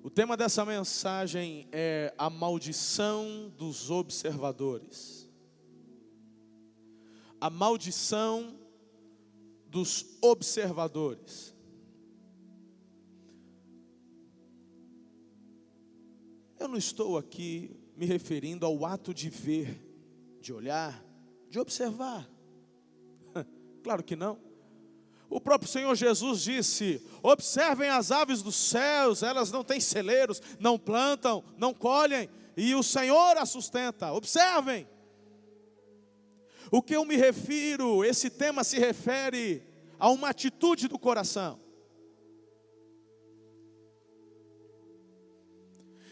O tema dessa mensagem é a maldição dos observadores. A maldição dos observadores. Eu não estou aqui me referindo ao ato de ver, de olhar, de observar. Claro que não. O próprio Senhor Jesus disse: observem as aves dos céus, elas não têm celeiros, não plantam, não colhem, e o Senhor as sustenta. Observem. O que eu me refiro, esse tema se refere a uma atitude do coração.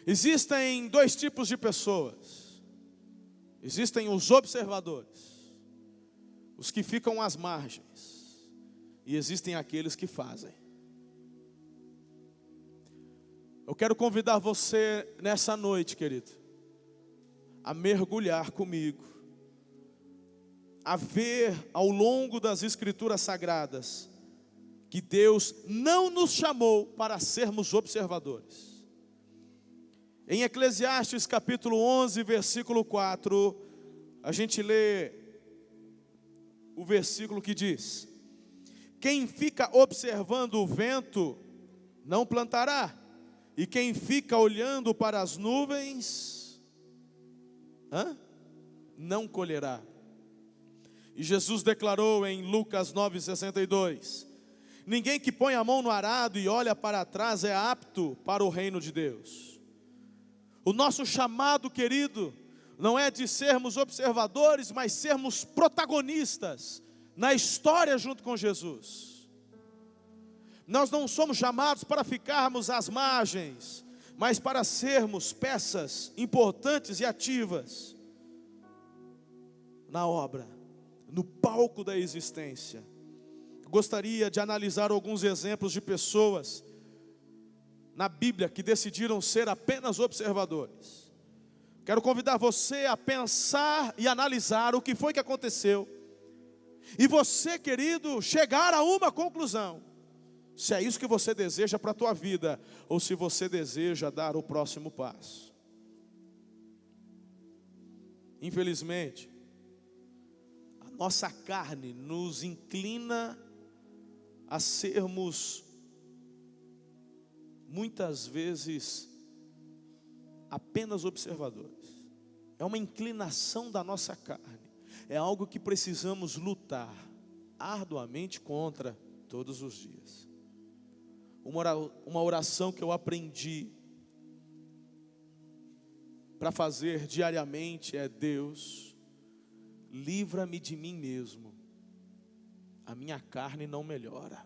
Existem dois tipos de pessoas. Existem os observadores, os que ficam às margens. E existem aqueles que fazem. Eu quero convidar você nessa noite, querido, a mergulhar comigo, a ver ao longo das Escrituras Sagradas, que Deus não nos chamou para sermos observadores. Em Eclesiastes capítulo 11, versículo 4, a gente lê o versículo que diz: quem fica observando o vento não plantará, e quem fica olhando para as nuvens não colherá. E Jesus declarou em Lucas 9,62: ninguém que põe a mão no arado e olha para trás é apto para o reino de Deus. O nosso chamado, querido, não é de sermos observadores, mas sermos protagonistas na história junto com Jesus. Nós não somos chamados para ficarmos às margens, mas para sermos peças importantes e ativas na obra, no palco da existência. Gostaria de analisar alguns exemplos de pessoas na Bíblia que decidiram ser apenas observadores. Quero convidar você a pensar e analisar o que foi que aconteceu. E você, querido, chegar a uma conclusão. Se é isso que você deseja para a tua vida, ou se você deseja dar o próximo passo. Infelizmente, a nossa carne nos inclina a sermos, muitas vezes, apenas observadores. É uma inclinação da nossa carne. É algo que precisamos lutar arduamente contra todos os dias. Uma oração que eu aprendi para fazer diariamente é: Deus, livra-me de mim mesmo. A minha carne não melhora.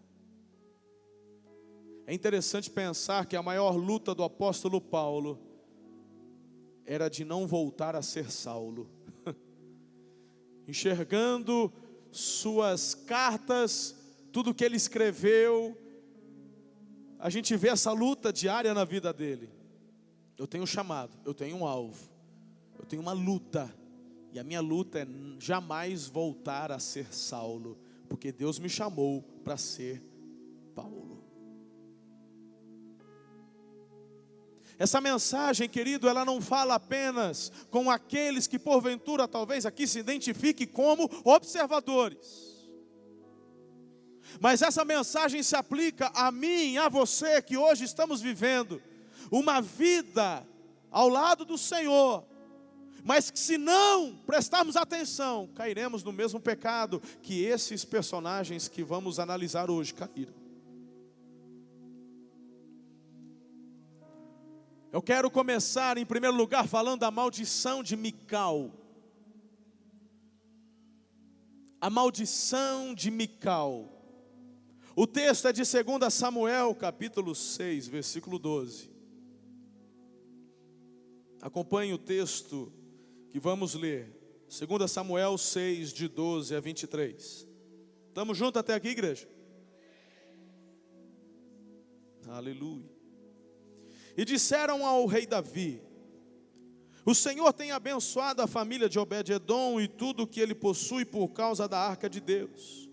É interessante pensar que a maior luta do apóstolo Paulo era de não voltar a ser Saulo. Enxergando suas cartas, tudo que ele escreveu, a gente vê essa luta diária na vida dele. Eu tenho um chamado, eu tenho um alvo, eu tenho uma luta, e a minha luta é jamais voltar a ser Saulo, porque Deus me chamou para ser Paulo. Essa mensagem, querido, ela não fala apenas com aqueles que porventura talvez aqui se identifiquem como observadores. Mas essa mensagem se aplica a mim e a você que hoje estamos vivendo uma vida ao lado do Senhor. Mas que se não prestarmos atenção, cairemos no mesmo pecado que esses personagens que vamos analisar hoje caíram. Eu quero começar em primeiro lugar falando da maldição de Mical. A maldição de Mical. O texto é de 2 Samuel, capítulo 6, versículo 12. Acompanhe o texto que vamos ler. 2 Samuel 6, de 12 a 23. Estamos juntos até aqui, igreja? Aleluia. E disseram ao rei Davi: o Senhor tem abençoado a família de Obed-edom e tudo o que ele possui por causa da arca de Deus.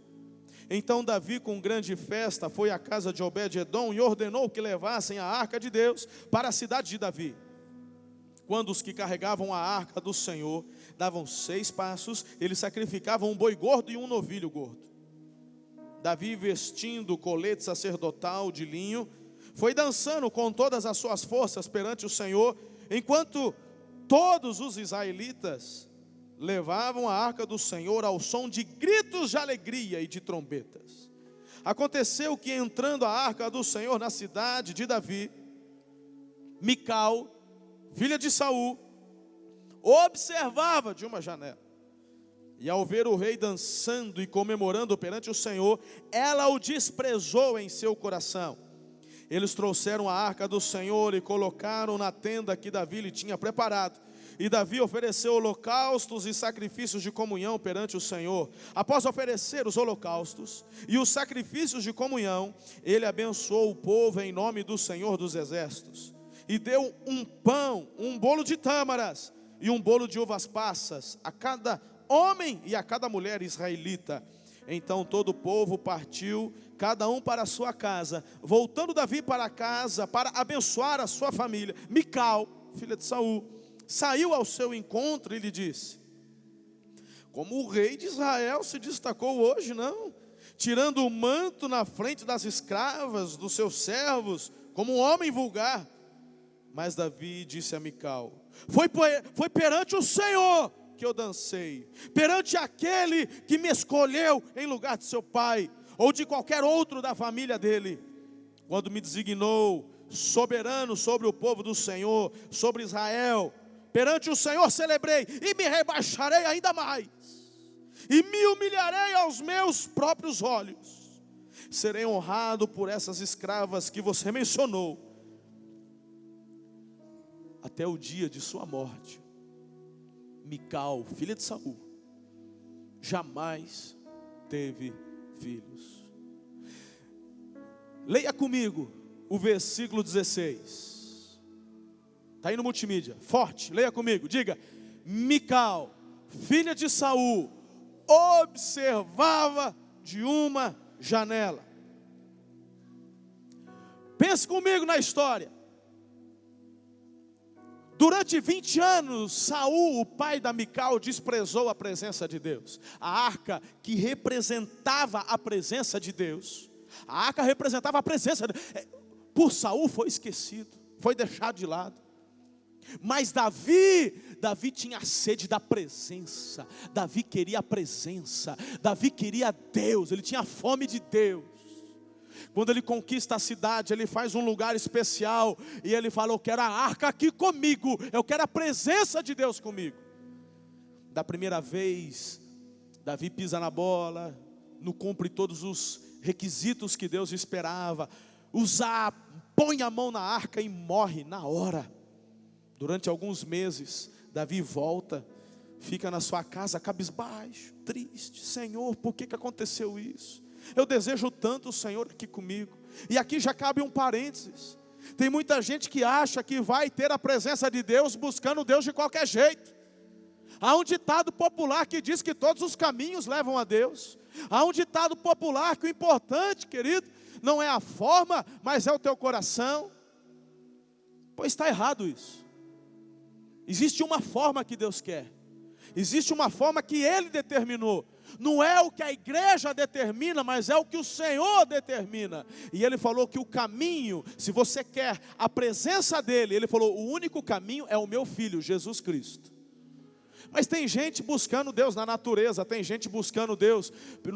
Então Davi, com grande festa, foi à casa de Obed-edom e ordenou que levassem a arca de Deus para a cidade de Davi. Quando os que carregavam a arca do Senhor davam 6 passos, eles sacrificavam um boi gordo e um novilho gordo. Davi, vestindo o colete sacerdotal de linho, foi dançando com todas as suas forças perante o Senhor, enquanto todos os israelitas levavam a arca do Senhor ao som de gritos de alegria e de trombetas. Aconteceu que, entrando a arca do Senhor na cidade de Davi, Mical, filha de Saul, observava de uma janela. E ao ver o rei dançando e comemorando perante o Senhor, ela o desprezou em seu coração. Eles trouxeram a arca do Senhor e colocaram na tenda que Davi lhe tinha preparado. E Davi ofereceu holocaustos e sacrifícios de comunhão perante o Senhor. Após oferecer os holocaustos e os sacrifícios de comunhão, ele abençoou o povo em nome do Senhor dos Exércitos. E deu um pão, um bolo de tâmaras e um bolo de uvas passas a cada homem e a cada mulher israelita. Então todo o povo partiu, cada um para a sua casa. Voltando Davi para casa para abençoar a sua família, Mical, filha de Saul, saiu ao seu encontro e lhe disse: como o rei de Israel se destacou hoje, não? Tirando o manto na frente das escravas, dos seus servos, como um homem vulgar. Mas Davi disse a Mical: foi perante o Senhor que eu dancei, perante aquele que me escolheu em lugar de seu pai, ou de qualquer outro da família dele, quando me designou soberano sobre o povo do Senhor, sobre Israel. Perante o Senhor celebrei, e me rebaixarei ainda mais, e me humilharei aos meus próprios olhos. Serei honrado por essas escravas que você mencionou, até o dia de sua morte. Mical, filha de Saul, jamais teve filhos. Leia comigo o versículo 16. Está aí no multimídia, forte, leia comigo, diga: Mical, filha de Saul, observava de uma janela. Pense comigo na história. Durante 20 anos, Saul, o pai da Mical, desprezou a presença de Deus. A arca que representava a presença de Deus, a arca representava a presença de Deus, por Saul foi esquecido, foi deixado de lado. Mas Davi tinha sede da presença, Davi queria a presença, Davi queria Deus, ele tinha fome de Deus. Quando ele conquista a cidade, ele faz um lugar especial, e ele fala: eu quero a arca aqui comigo, eu quero a presença de Deus comigo. Da primeira vez, Davi pisa na bola, não cumpre todos os requisitos que Deus esperava, põe a mão na arca e morre na hora. Durante alguns meses, Davi volta, fica na sua casa cabisbaixo, triste: Senhor, por que aconteceu isso? Eu desejo tanto o Senhor aqui comigo. E aqui já cabe um parênteses. Tem muita gente que acha que vai ter a presença de Deus buscando Deus de qualquer jeito. Há um ditado popular que diz que todos os caminhos levam a Deus. Há um ditado popular que o importante, querido, não é a forma, mas é o teu coração. Pois está errado isso. Existe uma forma que Deus quer. Existe uma forma que Ele determinou. Não é o que a igreja determina, mas é o que o Senhor determina. E Ele falou que o caminho, se você quer a presença dEle, Ele falou: o único caminho é o meu Filho, Jesus Cristo. Mas tem gente buscando Deus na natureza, tem gente buscando Deus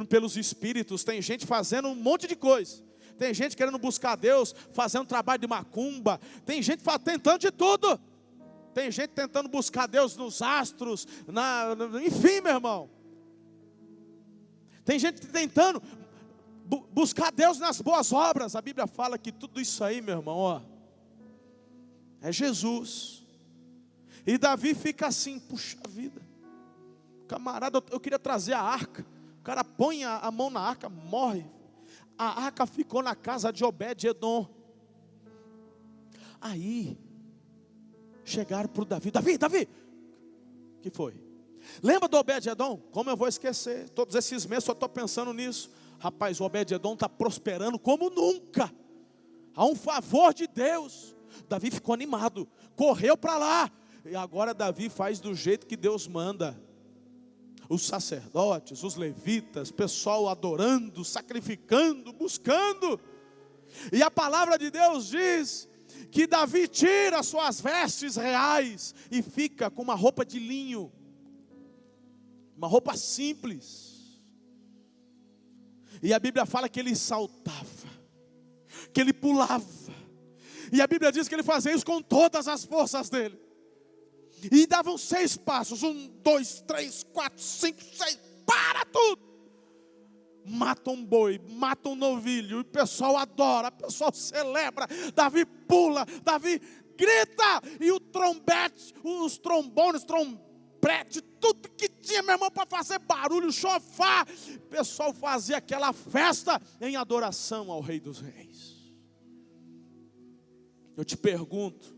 pelos espíritos, tem gente fazendo um monte de coisa. Tem gente querendo buscar Deus, fazendo trabalho de macumba, tem gente tentando de tudo. Tem gente tentando buscar Deus nos astros, enfim, meu irmão. Tem gente tentando buscar Deus nas boas obras. A Bíblia fala que tudo isso aí, meu irmão, é Jesus. E Davi fica assim: puxa vida, camarada, eu queria trazer a arca. O cara põe a mão na arca, morre. A arca ficou na casa de Obed-edom. Aí chegaram para o Davi: Davi, que foi? Lembra do Obed-edom? Como eu vou esquecer? Todos esses meses só estou pensando nisso. Rapaz, o Obed-edom está prosperando como nunca. Há um favor de Deus. Davi ficou animado, correu para lá. E agora Davi faz do jeito que Deus manda. Os sacerdotes, os levitas, pessoal adorando, sacrificando, buscando. E a palavra de Deus diz que Davi tira suas vestes reais e fica com uma roupa de linho. Uma roupa simples. E a Bíblia fala que ele saltava, que ele pulava. E a Bíblia diz que ele fazia isso com todas as forças dele. E davam 6 passos, 1, 2, 3, 4, 5, 6, para tudo. Mata um boi, mata um novilho, o pessoal adora, o pessoal celebra. Davi pula, Davi grita. E o trombete, os trombones, trompete, tudo que tinha, meu irmão, para fazer barulho, chofar. O pessoal fazia aquela festa em adoração ao Rei dos Reis. Eu te pergunto,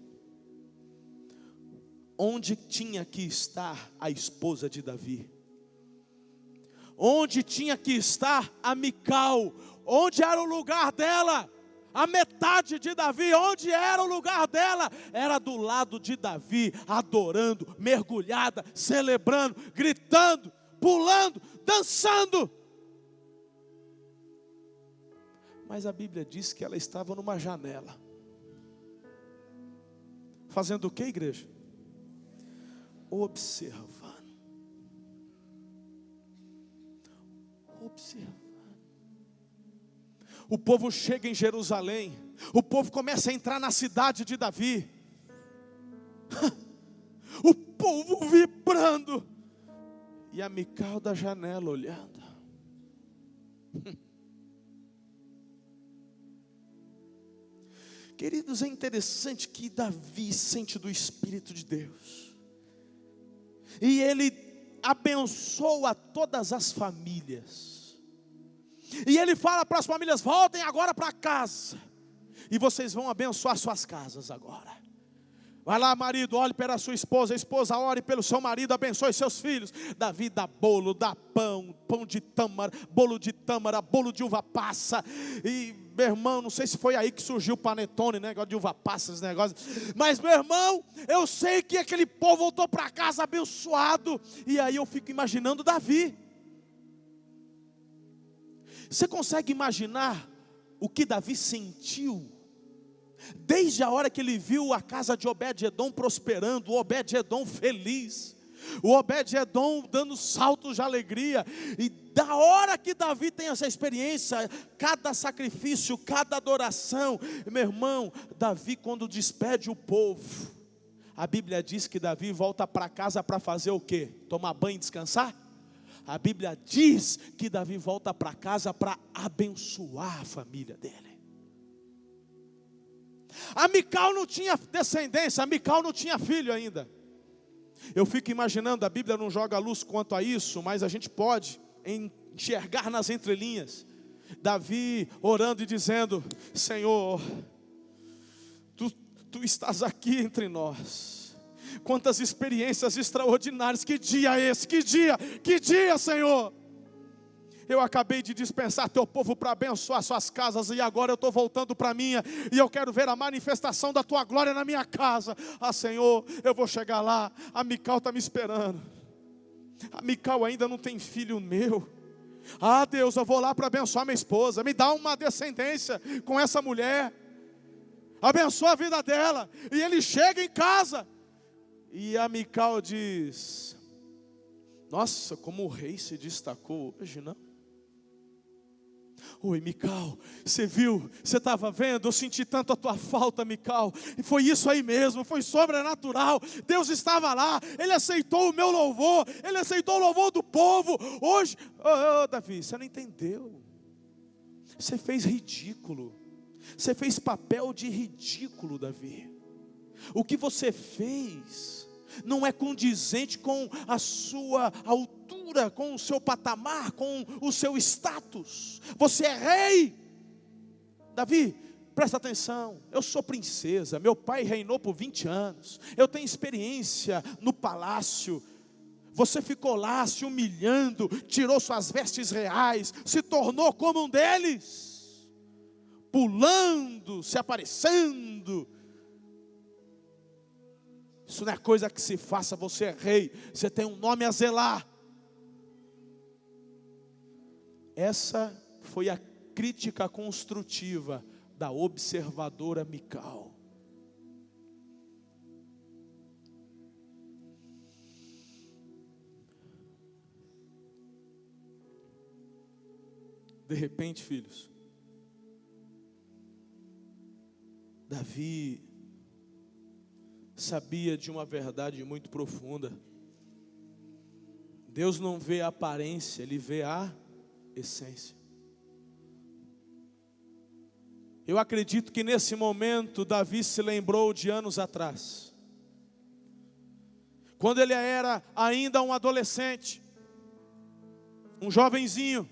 onde tinha que estar a esposa de Davi? Onde tinha que estar a Mical? Onde era o lugar dela? A metade de Davi, onde era o lugar dela? Era do lado de Davi, adorando, mergulhada, celebrando, gritando, pulando, dançando. Mas a Bíblia diz que ela estava numa janela. Fazendo o que, igreja? Observando. O povo chega em Jerusalém, o povo começa a entrar na cidade de Davi, o povo vibrando, e a Mical da janela olhando. Queridos, é interessante que Davi sente do Espírito de Deus, e ele abençoa todas as famílias. E ele fala para as famílias: voltem agora para casa, e vocês vão abençoar suas casas agora. Vai lá, marido, olhe pela sua esposa, a esposa ore pelo seu marido, abençoe seus filhos. Davi dá bolo, dá pão, pão de tâmara, bolo de uva passa. E meu irmão, não sei se foi aí que surgiu o panetone, né? Negócio de uva passa, esse negócio. Mas meu irmão, eu sei que aquele povo voltou para casa abençoado. E aí eu fico imaginando Davi. Você consegue imaginar o que Davi sentiu? Desde a hora que ele viu a casa de Obed-edom prosperando, o Obed-edom feliz, o Obed-edom dando saltos de alegria. E da hora que Davi tem essa experiência, cada sacrifício, cada adoração, meu irmão, Davi quando despede o povo, a Bíblia diz que Davi volta para casa para fazer o quê? Tomar banho e descansar? A Bíblia diz que Davi volta para casa para abençoar a família dele. A Mical não tinha descendência, a Mical não tinha filho ainda. Eu fico imaginando, a Bíblia não joga luz quanto a isso, mas a gente pode enxergar nas entrelinhas, Davi orando e dizendo: Senhor, Tu estás aqui entre nós. Quantas experiências extraordinárias, que dia é esse, que dia, Senhor. Eu acabei de dispensar teu povo para abençoar suas casas, e agora eu estou voltando para a minha, e eu quero ver a manifestação da tua glória na minha casa. Ah, Senhor, eu vou chegar lá, a Mical está me esperando. A Mical ainda não tem filho meu. Ah, Deus, eu vou lá para abençoar minha esposa, me dá uma descendência com essa mulher, abençoa a vida dela. E ele chega em casa, e a Mical diz: nossa, como o rei se destacou hoje, não? Oi, Mical, você viu, você estava vendo, eu senti tanto a tua falta, Mical, e foi isso aí mesmo, foi sobrenatural. Deus estava lá, Ele aceitou o meu louvor, Ele aceitou o louvor do povo. Hoje, Davi, você não entendeu, você fez ridículo, você fez papel de ridículo, Davi. O que você fez não é condizente com a sua altura, com o seu patamar, com o seu status. Você é rei. Davi, presta atenção, eu sou princesa, meu pai reinou por 20 anos, eu tenho experiência no palácio. Você ficou lá se humilhando, tirou suas vestes reais, se tornou como um deles, pulando, se aparecendo. Isso não é coisa que se faça. Você é rei, você tem um nome a zelar. Essa foi a crítica construtiva da observadora Mical. De repente, filhos, Davi sabia de uma verdade muito profunda. Deus não vê a aparência, Ele vê a essência. Eu acredito que nesse momento Davi se lembrou de anos atrás, quando ele era ainda um adolescente, um jovenzinho.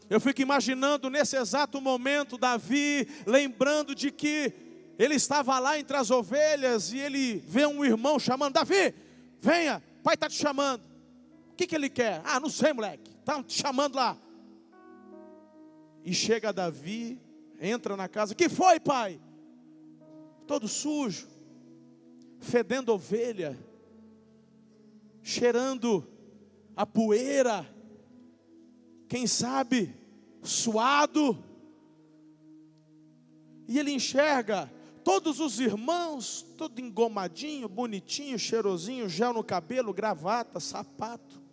Eu fico imaginando nesse exato momento Davi lembrando de que ele estava lá entre as ovelhas e ele vê um irmão chamando: Davi, venha, pai está te chamando. O que ele quer? Ah, não sei, moleque, está te chamando lá. E chega Davi, entra na casa: que foi, pai? Todo sujo, fedendo ovelha, cheirando a poeira, quem sabe suado. E ele enxerga todos os irmãos, todo engomadinho, bonitinho, cheirosinho, gel no cabelo, gravata, sapato.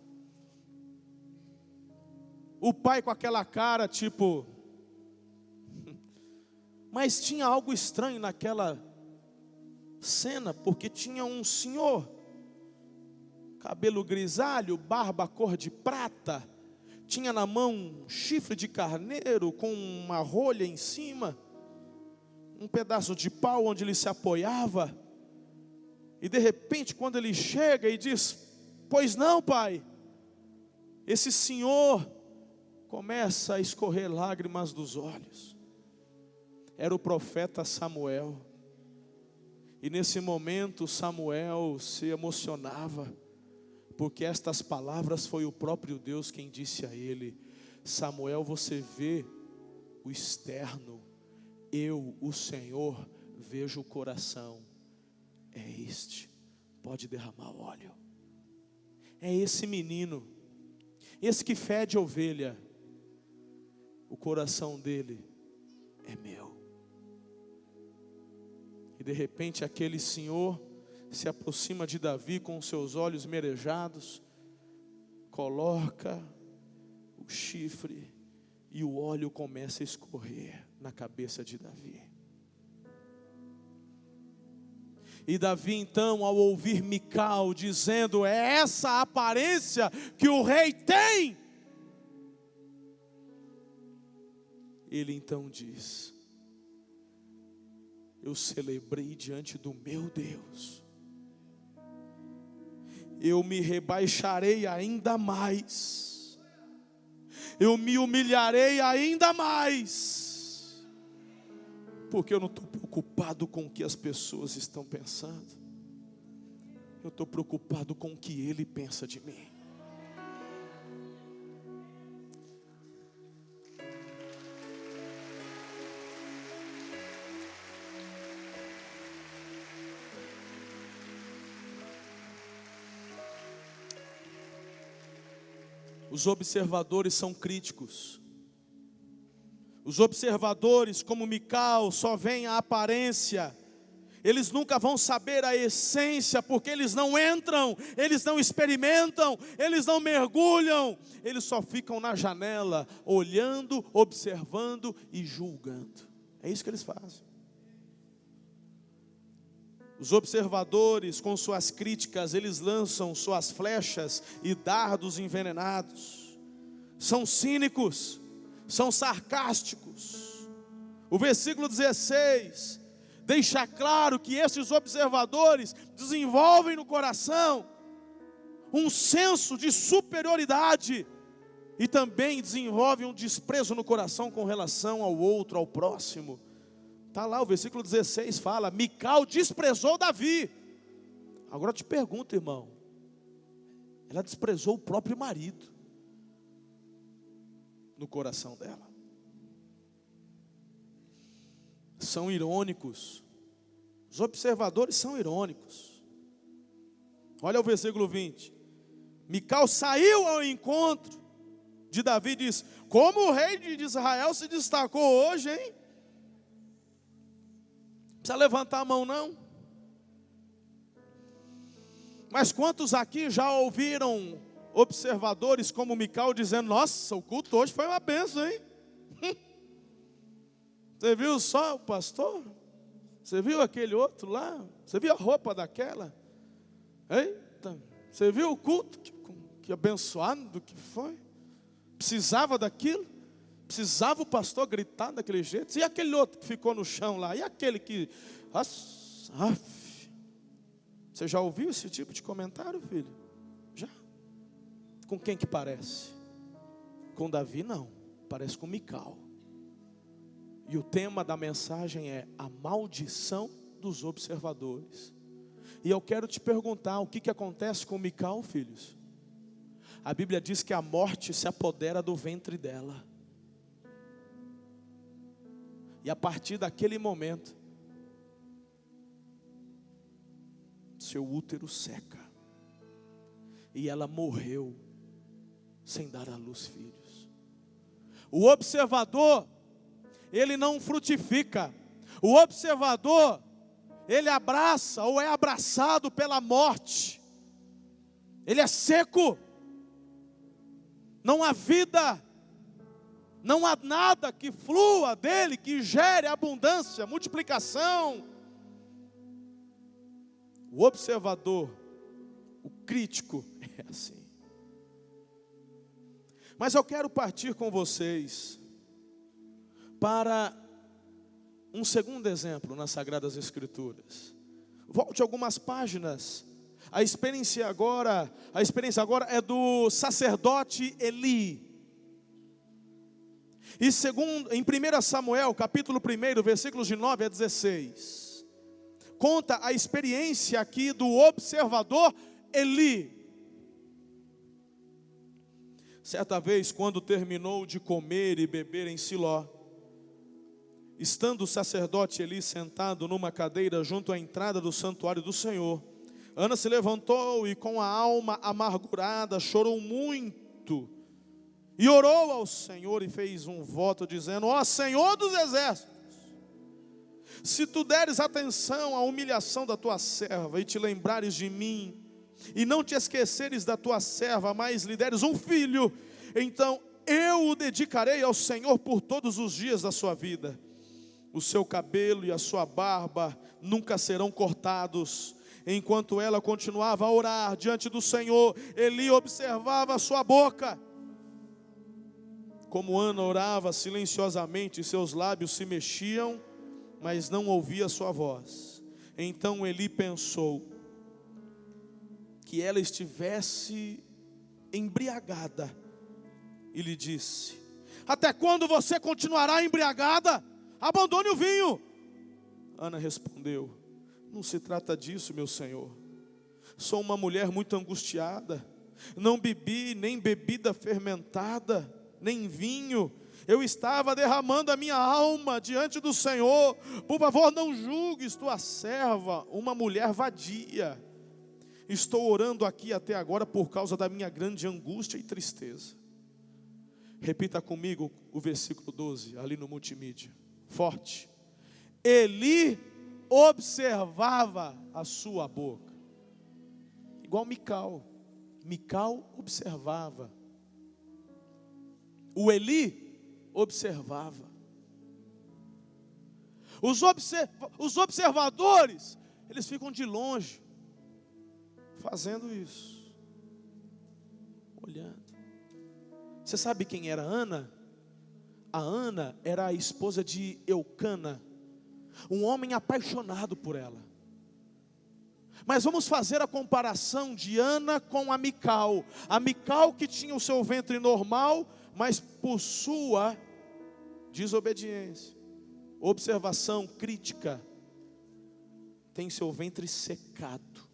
O pai com aquela cara tipo... Mas tinha algo estranho naquela cena, porque tinha um senhor, cabelo grisalho, barba cor de prata, tinha na mão um chifre de carneiro com uma rolha em cima, um pedaço de pau onde ele se apoiava. E de repente, quando ele chega e diz: pois não, pai, esse senhor começa a escorrer lágrimas dos olhos. Era o profeta Samuel. E nesse momento Samuel se emocionava, porque estas palavras foi o próprio Deus quem disse a ele: Samuel, você vê o externo, eu, o Senhor, vejo o coração. É este, pode derramar óleo. É esse menino, esse que fede ovelha, o coração dele é meu. E de repente aquele senhor se aproxima de Davi com seus olhos merejados, coloca o chifre e o óleo começa a escorrer na cabeça de Davi. E Davi então, ao ouvir Mical dizendo: é essa a aparência que o rei tem, ele então diz: eu celebrei diante do meu Deus, eu me rebaixarei ainda mais, eu me humilharei ainda mais, porque eu não estou preocupado com o que as pessoas estão pensando, eu estou preocupado com o que Ele pensa de mim. Os observadores são críticos. Os observadores, como Mical, só veem a aparência. Eles nunca vão saber a essência, porque eles não entram, eles não experimentam, eles não mergulham. Eles só ficam na janela, olhando, observando e julgando. É isso que eles fazem. Os observadores, com suas críticas, eles lançam suas flechas e dardos envenenados. São cínicos, são sarcásticos. O versículo 16 deixa claro que esses observadores desenvolvem no coração um senso de superioridade e também desenvolvem um desprezo no coração com relação ao outro, ao próximo. Está lá, o versículo 16 fala: Mical desprezou Davi. Agora eu te pergunto, irmão, Ela desprezou o próprio marido no coração dela. São irônicos. Os observadores são irônicos. Olha o versículo 20. Mical saiu ao encontro de Davi e disse: como o rei de Israel se destacou hoje, hein? Não precisa levantar a mão não. Mas quantos aqui já ouviram observadores como Mical dizendo: nossa, o culto hoje foi uma bênção, hein? Você viu só o pastor? Você viu aquele outro lá? Você viu a roupa daquela? Eita, você viu o culto? Que abençoado que foi. Precisava daquilo? Precisava o pastor gritar daquele jeito? E aquele outro que ficou no chão lá? E aquele que... Você já ouviu esse tipo de comentário, filho? Já? Com quem que parece? Com Davi não, parece com Mical. E o tema da mensagem é a maldição dos observadores. E eu quero te perguntar, o que acontece com Mical, filhos? A Bíblia diz que a morte se apodera do ventre dela. E a partir daquele momento, seu útero seca. E ela morreu sem dar à luz filhos. O observador, ele não frutifica. O observador, ele abraça ou é abraçado pela morte. Ele é seco. Não há vida, não há nada que flua dele, que gere abundância, multiplicação. O observador, o crítico, é assim. Mas eu quero partir com vocês para um segundo exemplo nas Sagradas Escrituras. Volte algumas páginas. A experiência agora é do sacerdote Eli. E em 1 Samuel, capítulo 1, versículos de 9 a 16, conta a experiência aqui do observador Eli. Certa vez, quando terminou de comer e beber em Siló, estando o sacerdote Eli sentado numa cadeira junto à entrada do santuário do Senhor, Ana se levantou e com a alma amargurada chorou muito e orou ao Senhor e fez um voto dizendo: ó Senhor dos exércitos, se tu deres atenção à humilhação da tua serva e te lembrares de mim e não te esqueceres da tua serva, mas lhe deres um filho, então eu o dedicarei ao Senhor por todos os dias da sua vida. O seu cabelo e a sua barba nunca serão cortados. Enquanto ela continuava a orar diante do Senhor, Eli observava a sua boca. Como Ana orava silenciosamente, seus lábios se mexiam, mas não ouvia sua voz. Então Eli pensou que ela estivesse embriagada e lhe disse: até quando você continuará embriagada? Abandone o vinho. Ana respondeu: não se trata disso, meu senhor. Sou uma mulher muito angustiada. Não bebi nem bebida fermentada, nem vinho. Eu estava derramando a minha alma diante do Senhor. Por favor, não julgues tua serva uma mulher vadia. Estou orando aqui até agora por causa da minha grande angústia e tristeza. Repita comigo o versículo 12, ali no multimídia. Forte. Eli observava a sua boca. Igual Mical. Mical observava. O Eli observava. Os observadores, eles ficam de longe, fazendo isso, olhando. Você sabe quem era Ana? A Ana era a esposa de Eucana, um homem apaixonado por ela. Mas vamos fazer a comparação de Ana com a Mical. A Mical que tinha o seu ventre normal, mas por sua desobediência, observação crítica, tem seu ventre secado.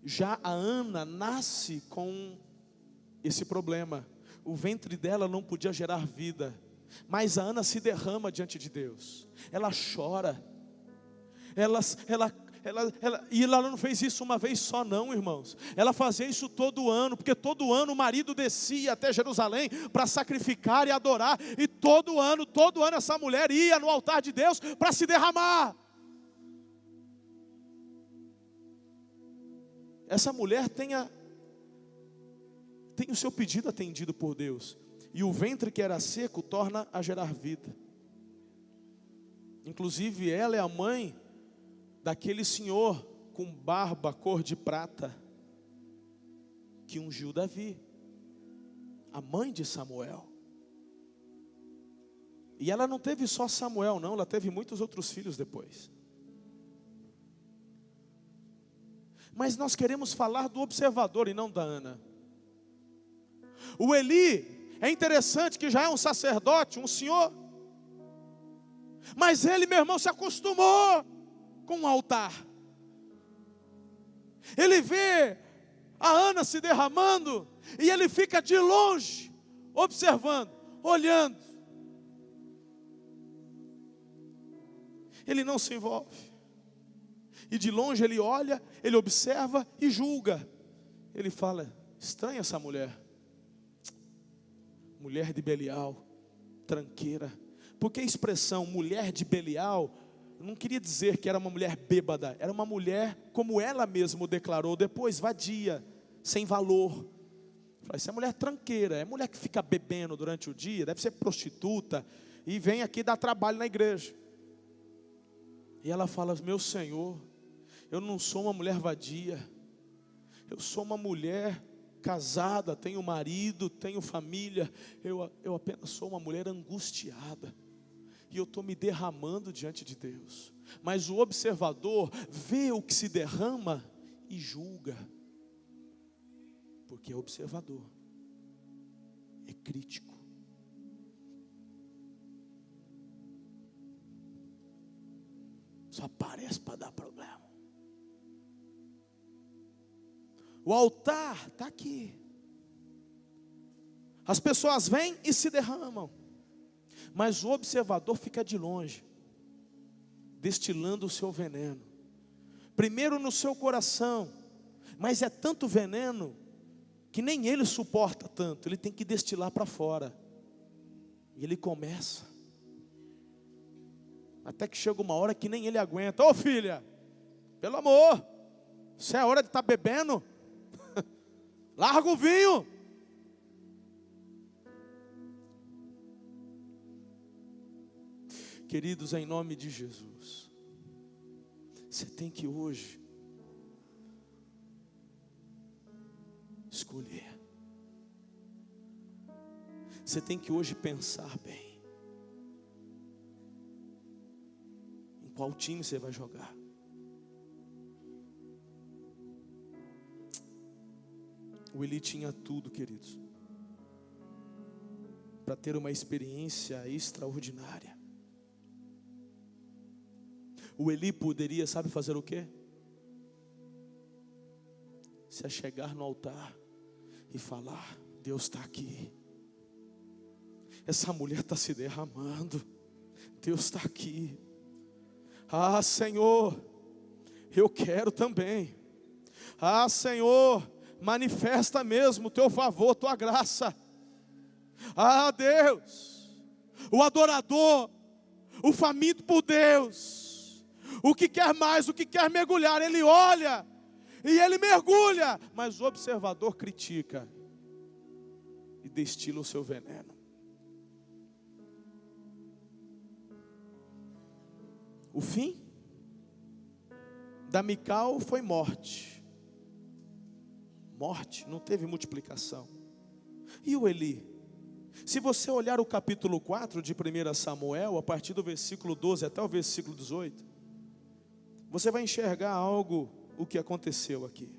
Já a Ana nasce com esse problema. O ventre dela não podia gerar vida. Mas a Ana se derrama diante de Deus. Ela chora. E ela não fez isso uma vez só não, irmãos. Ela fazia isso todo ano, porque todo ano o marido descia até Jerusalém para sacrificar e adorar. E todo ano essa mulher ia no altar de Deus para se derramar. Essa mulher tem o seu pedido atendido por Deus. E o ventre que era seco torna a gerar vida. Inclusive ela é a mãe daquele senhor com barba cor de prata que ungiu Davi, a mãe de Samuel. E ela não teve só Samuel não, ela teve muitos outros filhos depois. Mas nós queremos falar do observador e não da Ana. O Eli, é interessante que já é um sacerdote, um senhor, mas ele, meu irmão, se acostumou com o altar. Ele vê a Ana se derramando e ele fica de longe, observando, olhando. Ele não se envolve. E de longe ele olha, ele observa e julga. Ele fala: estranha essa mulher. Mulher de Belial, tranqueira. Porque a expressão mulher de Belial não queria dizer que era uma mulher bêbada. Era uma mulher, como ela mesma declarou depois, vadia, sem valor. Essa mulher tranqueira, é mulher que fica bebendo durante o dia, deve ser prostituta, e vem aqui dar trabalho na igreja. E ela fala: meu Senhor, eu não sou uma mulher vadia, eu sou uma mulher casada, tenho marido, tenho família, eu apenas sou uma mulher angustiada, e eu estou me derramando diante de Deus. Mas o observador vê o que se derrama e julga, porque é observador, é crítico. Só aparece para dar problema. O altar está aqui. As pessoas vêm e se derramam, mas o observador fica de longe, destilando o seu veneno. Primeiro no seu coração, mas é tanto veneno que nem ele suporta tanto. Ele tem que destilar para fora. E ele começa, até que chega uma hora que nem ele aguenta. Ô filha, pelo amor, se é hora de estar bebendo, larga o vinho. Queridos, em nome de Jesus, você tem que hoje escolher. Você tem que hoje pensar bem em qual time você vai jogar. O Eli tinha tudo, queridos, para ter uma experiência extraordinária. O Eli poderia, sabe fazer o quê? Se achegar no altar e falar: Deus está aqui. Essa mulher está se derramando. Deus está aqui. Ah, Senhor, eu quero também. Ah, Senhor, manifesta mesmo o teu favor, tua graça. Ah, Deus, o adorador, o faminto por Deus, o que quer mais, o que quer mergulhar, ele olha e ele mergulha, mas o observador critica e destila o seu veneno. O fim da Mical foi morte. Morte, não teve multiplicação. E o Eli? Se você olhar o capítulo 4 de 1 Samuel, a partir do versículo 12 até o versículo 18, você vai enxergar algo, o que aconteceu aqui.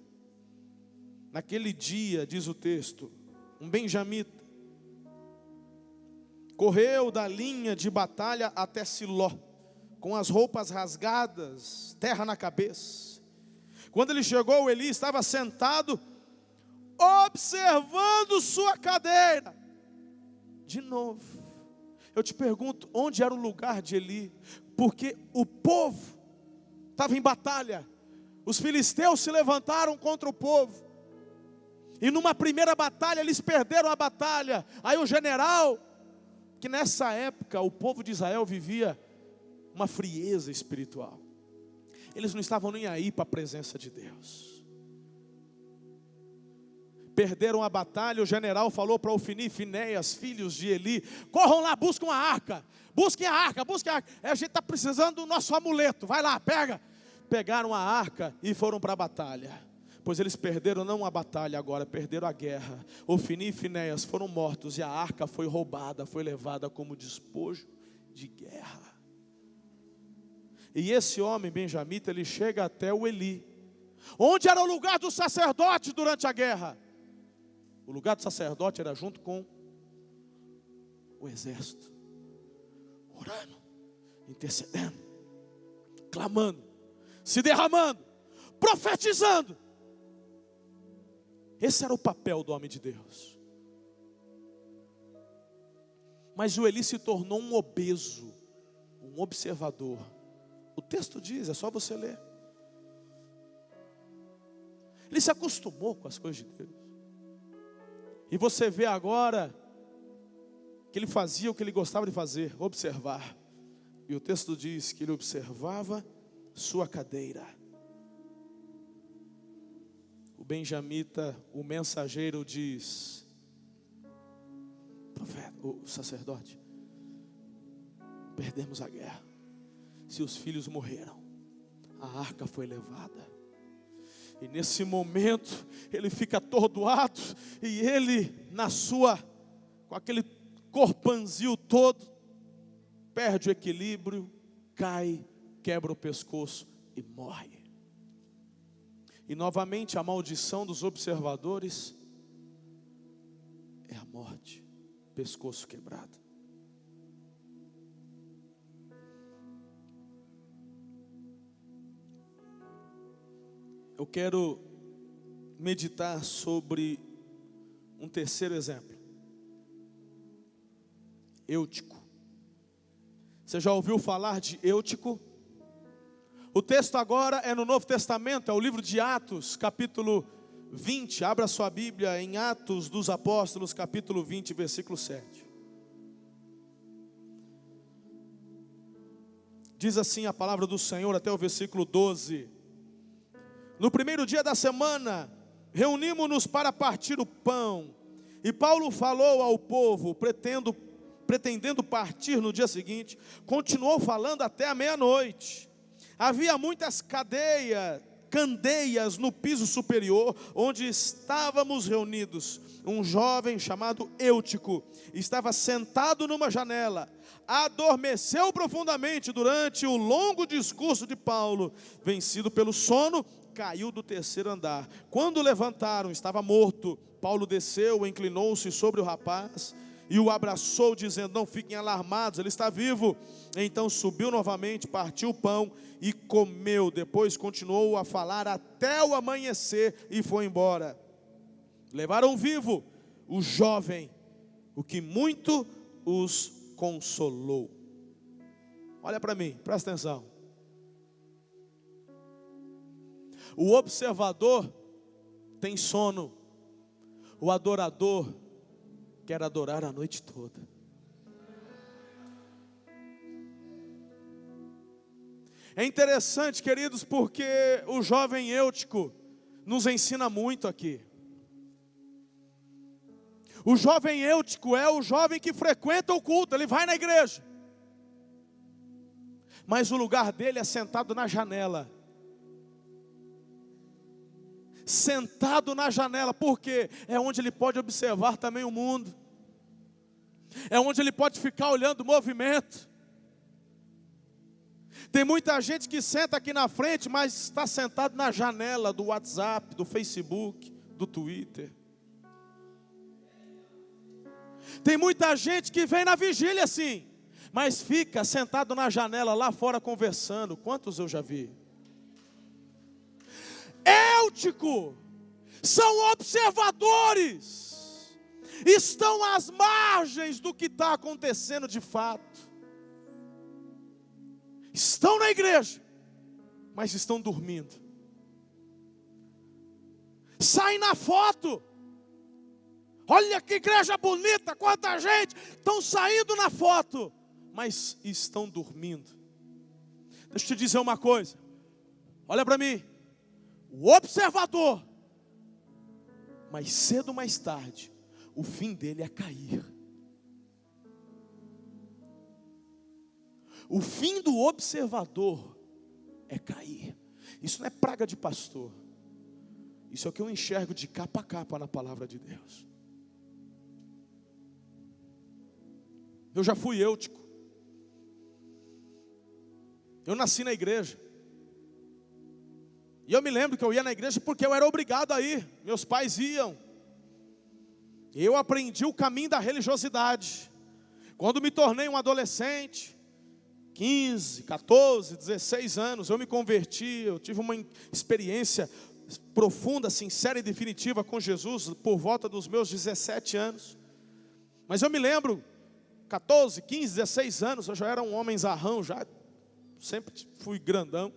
Naquele dia, diz o texto, um benjamita correu da linha de batalha até Siló, com as roupas rasgadas, terra na cabeça. Quando ele chegou, Eli estava sentado, observando sua cadeira. De novo, eu te pergunto, onde era o lugar de Eli? Porque o povo estava em batalha. Os filisteus se levantaram contra o povo. E numa primeira batalha, eles perderam a batalha. Aí o general, que nessa época o povo de Israel vivia uma frieza espiritual. Eles não estavam nem aí para a presença de Deus. Perderam a batalha, o general falou para Ofni e Finéias, filhos de Eli: corram lá, busquem a arca. Busquem a arca, busquem a arca. A gente está precisando do nosso amuleto, vai lá, pega. Pegaram a arca e foram para a batalha. Pois eles perderam não a batalha agora, perderam a guerra. Ofni e Finéias foram mortos e a arca foi roubada, foi levada como despojo de guerra. E esse homem benjamita, ele chega até o Eli. Onde era o lugar do sacerdote durante a guerra? O lugar do sacerdote era junto com o exército. Orando, intercedendo, clamando, se derramando, profetizando. Esse era o papel do homem de Deus. Mas o Eli se tornou um obeso, um observador. O texto diz, é só você ler. Ele se acostumou com as coisas de Deus. E você vê agora que ele fazia o que ele gostava de fazer, observar. E o texto diz que ele observava sua cadeira. O benjamita, o mensageiro diz: profeta, o sacerdote, perdemos a guerra. Seus filhos morreram, a arca foi levada. E nesse momento ele fica atordoado, e ele com aquele corpanzil todo, perde o equilíbrio, cai, quebra o pescoço e morre. E novamente a maldição dos observadores é a morte, pescoço quebrado. Eu quero meditar sobre um terceiro exemplo. Eutico. Você já ouviu falar de Eutico? O texto agora é no Novo Testamento, é o livro de Atos, capítulo 20. Abra sua Bíblia em Atos dos Apóstolos, capítulo 20, versículo 7. Diz assim a palavra do Senhor até o versículo 12. No primeiro dia da semana, reunimos-nos para partir o pão. E Paulo falou ao povo, pretendendo partir no dia seguinte, continuou falando até a meia-noite. Havia muitas candeias no piso superior, onde estávamos reunidos. Um jovem chamado Eutico estava sentado numa janela. Adormeceu profundamente durante o longo discurso de Paulo. Vencido pelo sono, caiu do terceiro andar. Quando levantaram, estava morto. Paulo desceu, inclinou-se sobre o rapaz e o abraçou, dizendo: não fiquem alarmados, ele está vivo. Então subiu novamente, partiu o pão e comeu. Depois continuou a falar até o amanhecer e foi embora. Levaram vivo o jovem, o que muito os consolou. Olha para mim, presta atenção. O observador tem sono, o adorador quer adorar a noite toda. É interessante, queridos, porque o jovem Eutico nos ensina muito aqui. O jovem Eutico é o jovem que frequenta o culto, ele vai na igreja. Mas o lugar dele é sentado na janela. Sentado na janela, porque é onde ele pode observar também o mundo. É onde ele pode ficar olhando o movimento. Tem muita gente que senta aqui na frente, mas está sentado na janela do WhatsApp, do Facebook, do Twitter. Tem muita gente que vem na vigília assim, mas fica sentado na janela lá fora conversando. Quantos eu já vi? Eutico são observadores, estão às margens do que está acontecendo de fato. Estão na igreja, mas estão dormindo. Saem na foto. Olha que igreja bonita, quanta gente. Estão saindo na foto, mas estão dormindo. Deixa eu te dizer uma coisa. Olha para mim. O observador, mais cedo ou mais tarde, o fim dele é cair. O fim do observador é cair. Isso não é praga de pastor. Isso é o que eu enxergo de capa a capa na palavra de Deus. Eu já fui eutico. Eu nasci na igreja. E eu me lembro que eu ia na igreja porque eu era obrigado a ir. Meus pais iam. E eu aprendi o caminho da religiosidade. Quando me tornei um adolescente, 15, 14, 16 anos, eu me converti. Eu tive uma experiência profunda, sincera e definitiva com Jesus por volta dos meus 17 anos. Mas eu me lembro, 14, 15, 16 anos, eu já era um homem zarrão, já sempre fui grandão.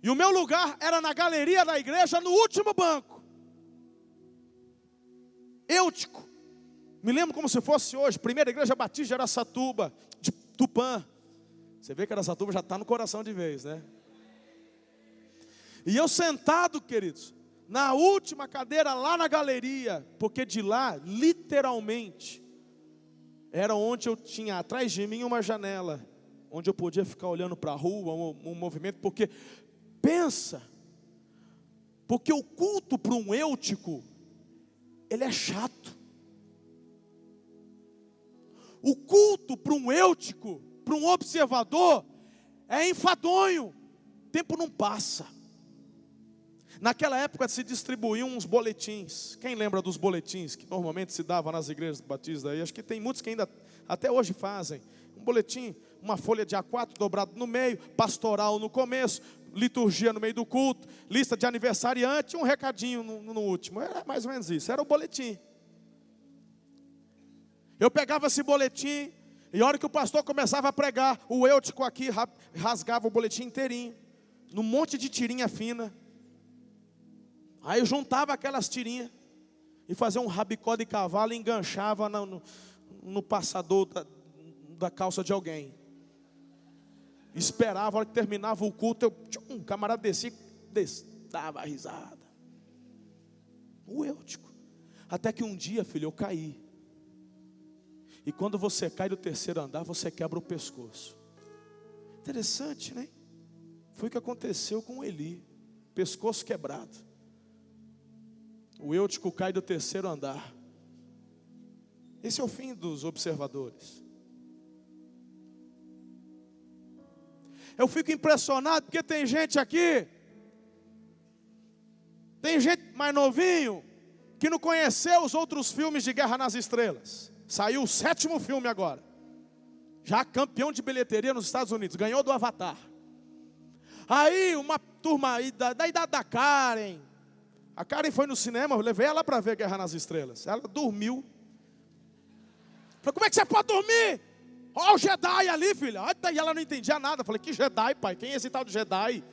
E o meu lugar era na galeria da igreja, no último banco. Eutico. Me lembro como se fosse hoje, primeira igreja batista de Araçatuba, de Tupã. Você vê que Araçatuba já está no coração de vez, né? E eu sentado, queridos, na última cadeira lá na galeria, porque de lá, literalmente, era onde eu tinha atrás de mim uma janela, onde eu podia ficar olhando para a rua, um movimento, porque, pensa, porque o culto para um eutico, ele é chato. O culto para um eutico, para um observador, é enfadonho, o tempo não passa. Naquela época se distribuíam uns boletins. Quem lembra dos boletins que normalmente se dava nas igrejas batistas aí? Acho que tem muitos que ainda até hoje fazem. Um boletim, uma folha de A4 dobrado no meio, pastoral no começo, liturgia no meio do culto, lista de aniversariante, um recadinho no último. Era mais ou menos isso, era o boletim. Eu pegava esse boletim e a hora que o pastor começava a pregar, o eutico aqui rasgava o boletim inteirinho, num monte de tirinha fina. Aí eu juntava aquelas tirinhas e fazia um rabicó de cavalo e enganchava no passador da calça de alguém. Esperava, a hora que terminava o culto, um camarada descia, dava a risada. O eutico. Até que um dia, filho, eu caí. E quando você cai do terceiro andar, você quebra o pescoço. Interessante, né? Foi o que aconteceu com Eli. Pescoço quebrado. O eutico cai do terceiro andar. Esse é o fim dos observadores. Eu fico impressionado porque tem gente aqui, tem gente mais novinho, que não conheceu os outros filmes de Guerra nas Estrelas. Saiu o 7º filme agora. Já campeão de bilheteria nos Estados Unidos. Ganhou do Avatar. Aí uma turma aí da idade da Karen. A Karen foi no cinema, eu levei ela para ver Guerra nas Estrelas. Ela dormiu. Falei, como é que você pode dormir? Ó, o Jedi ali, filha. E ela não entendia nada. Falei, que Jedi, pai? Quem é esse tal de Jedi?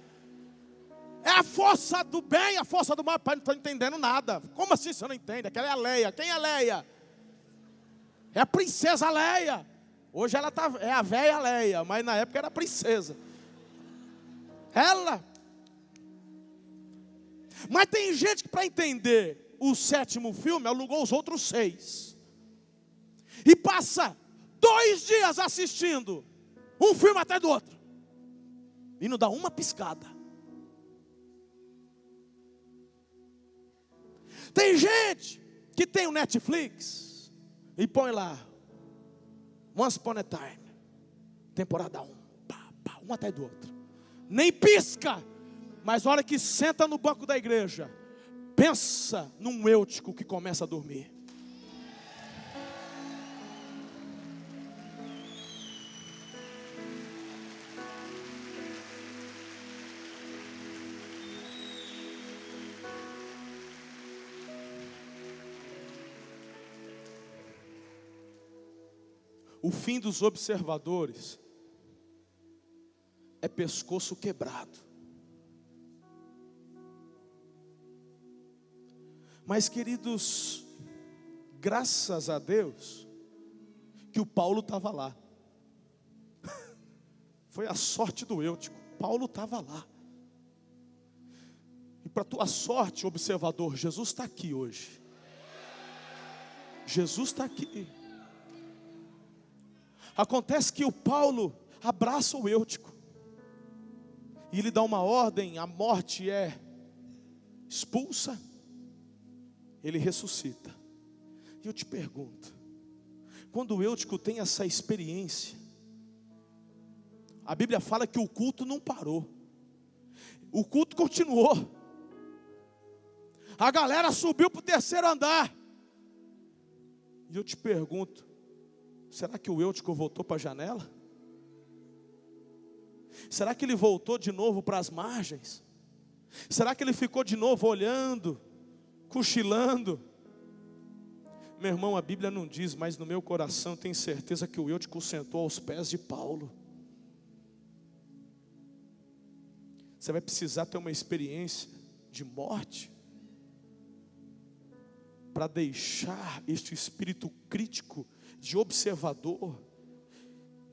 É a força do bem, a força do mal. Pai, não estou entendendo nada. Como assim você não entende? Aquela é a Leia. Quem é a Leia? É a princesa Leia. Hoje ela é a velha Leia, mas na época era a princesa. Ela. Mas tem gente que para entender o 7º filme alugou os outros 6. E passa 2 dias assistindo um filme atrás do outro. E não dá uma piscada. Tem gente que tem o Netflix e põe lá Once Upon a Time, temporada 1, um atrás do outro. Nem pisca. Mas a hora que senta no banco da igreja, pensa num eutico que começa a dormir. O fim dos observadores é pescoço quebrado. Mas, queridos, graças a Deus que o Paulo estava lá. Foi a sorte do Eutico. Paulo estava lá. E para tua sorte, observador, Jesus está aqui hoje. Jesus está aqui. Acontece que o Paulo abraça o Eutico. E ele dá uma ordem, a morte é expulsa. Ele ressuscita. E eu te pergunto, quando o Eutico tem essa experiência, a Bíblia fala que o culto não parou. O culto continuou. A galera subiu para o terceiro andar. E eu te pergunto, será que o Eutico voltou para a janela? Será que ele voltou de novo para as margens? Será que ele ficou de novo olhando, cochilando? Meu irmão, a Bíblia não diz, mas no meu coração eu tenho certeza que o Eutico sentou aos pés de Paulo. Você vai precisar ter uma experiência de morte para deixar este espírito crítico de observador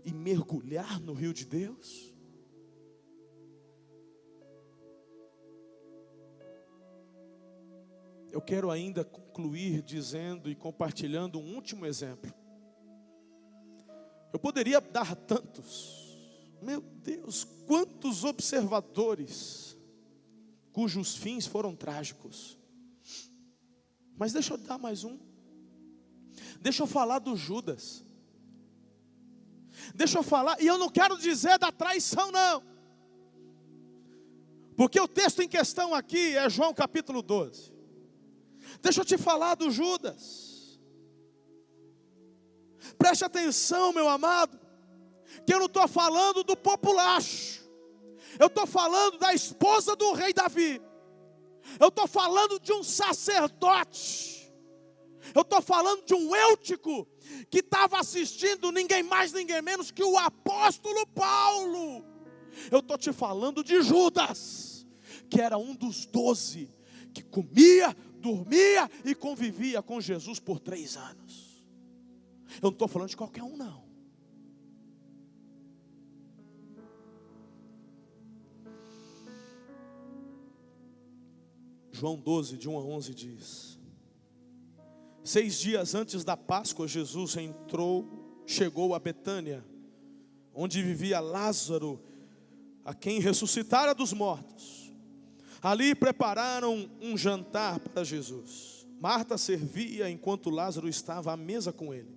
e mergulhar no rio de Deus? Eu quero ainda concluir dizendo e compartilhando um último exemplo. Eu poderia dar tantos, meu Deus, quantos observadores cujos fins foram trágicos. Mas deixa eu dar mais um. Deixa eu falar do Judas. Deixa eu falar, e eu não quero dizer da traição não. Porque o texto em questão aqui é João capítulo 12. Deixa eu te falar do Judas. Preste atenção, meu amado, que eu não estou falando do populacho. Eu estou falando da esposa do rei Davi. Eu estou falando de um sacerdote. Eu estou falando de um Eutico que estava assistindo ninguém mais, ninguém menos que o apóstolo Paulo. Eu estou te falando de Judas, que era um dos 12, que comia, dormia e convivia com Jesus por 3 anos. Eu não estou falando de qualquer um não. João 12, de 1 a 11 diz: 6 dias antes da Páscoa, Jesus chegou a Betânia, onde vivia Lázaro, a quem ressuscitara dos mortos. Ali prepararam um jantar para Jesus. Marta servia enquanto Lázaro estava à mesa com ele.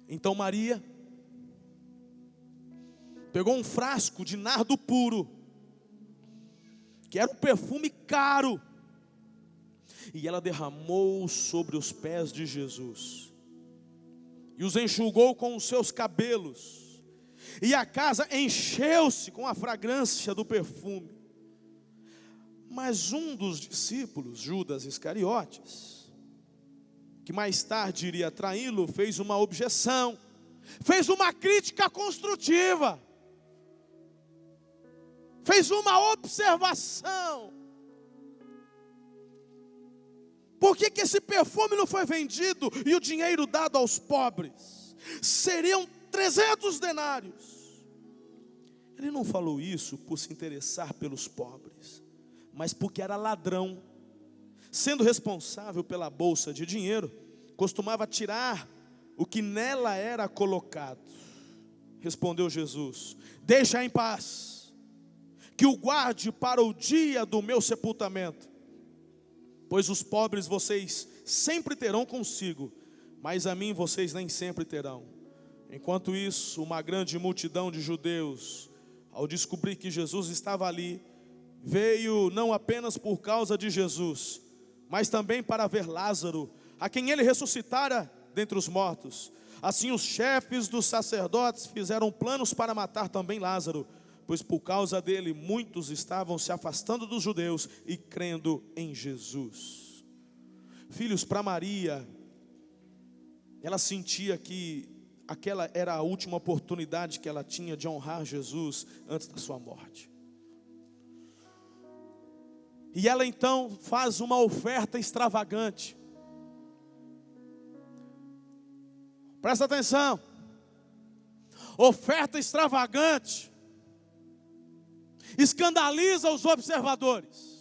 Então Maria pegou um frasco de nardo puro, que era um perfume caro, e ela derramou sobre os pés de Jesus, e os enxugou com os seus cabelos, e a casa encheu-se com a fragrância do perfume. Mas um dos discípulos, Judas Iscariotes, que mais tarde iria traí-lo, fez uma objeção, fez uma crítica construtiva, fez uma observação. Por que esse perfume não foi vendido e o dinheiro dado aos pobres? Seriam 300 denários. Ele não falou isso por se interessar pelos pobres, mas porque era ladrão. Sendo responsável pela bolsa de dinheiro, costumava tirar o que nela era colocado. Respondeu Jesus: deixa em paz, que o guarde para o dia do meu sepultamento. Pois os pobres vocês sempre terão consigo, mas a mim vocês nem sempre terão. Enquanto isso, uma grande multidão de judeus, ao descobrir que Jesus estava ali, veio não apenas por causa de Jesus, mas também para ver Lázaro, a quem ele ressuscitara dentre os mortos. Assim os chefes dos sacerdotes fizeram planos para matar também Lázaro, pois por causa dele muitos estavam se afastando dos judeus e crendo em Jesus. Filhos, para Maria, Ela sentia que aquela era a última oportunidade que ela tinha de honrar Jesus antes da sua morte. E ela então faz uma oferta extravagante. Presta atenção. Oferta extravagante escandaliza os observadores.